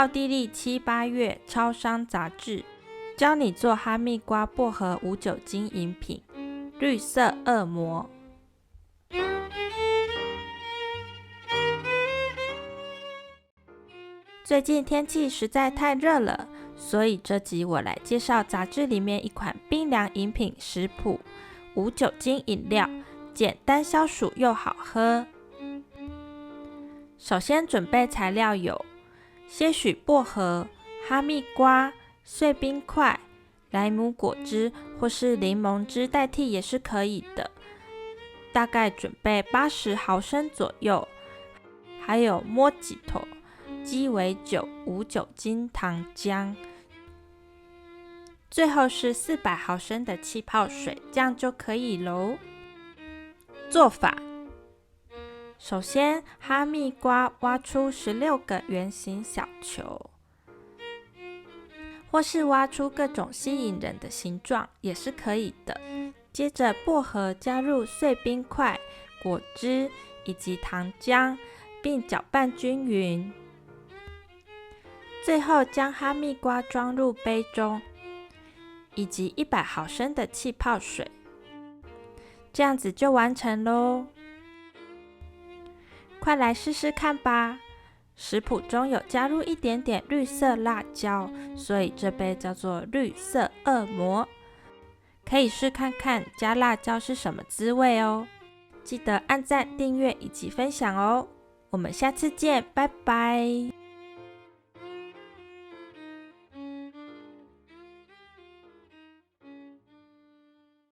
奥地利7、8月超商杂志，教你做哈密瓜薄荷无酒精饮品，绿色恶魔。最近天气实在太热了，所以这集我来介绍杂志里面一款冰凉饮品食谱，无酒精饮料，简单消暑又好喝。首先准备材料有些许薄荷、哈密瓜、碎冰块、莱姆果汁或是柠檬汁代替也是可以的，大概准备80毫升左右，还有莫吉托、鸡尾酒无酒精糖浆，最后是400毫升的气泡水，这样就可以咯。做法：首先，哈密瓜挖出16个圆形小球，或是挖出各种吸引人的形状也是可以的。接着，薄荷加入碎冰块、果汁以及糖浆，并搅拌均匀。最后将哈密瓜装入杯中，以及100毫升的气泡水，这样子就完成咯。快来试试看吧！食谱中有加入一点点绿色辣椒，所以这杯叫做绿色恶魔。可以试看看加辣椒是什么滋味哦。记得按赞、订阅以及分享哦。我们下次见，拜拜。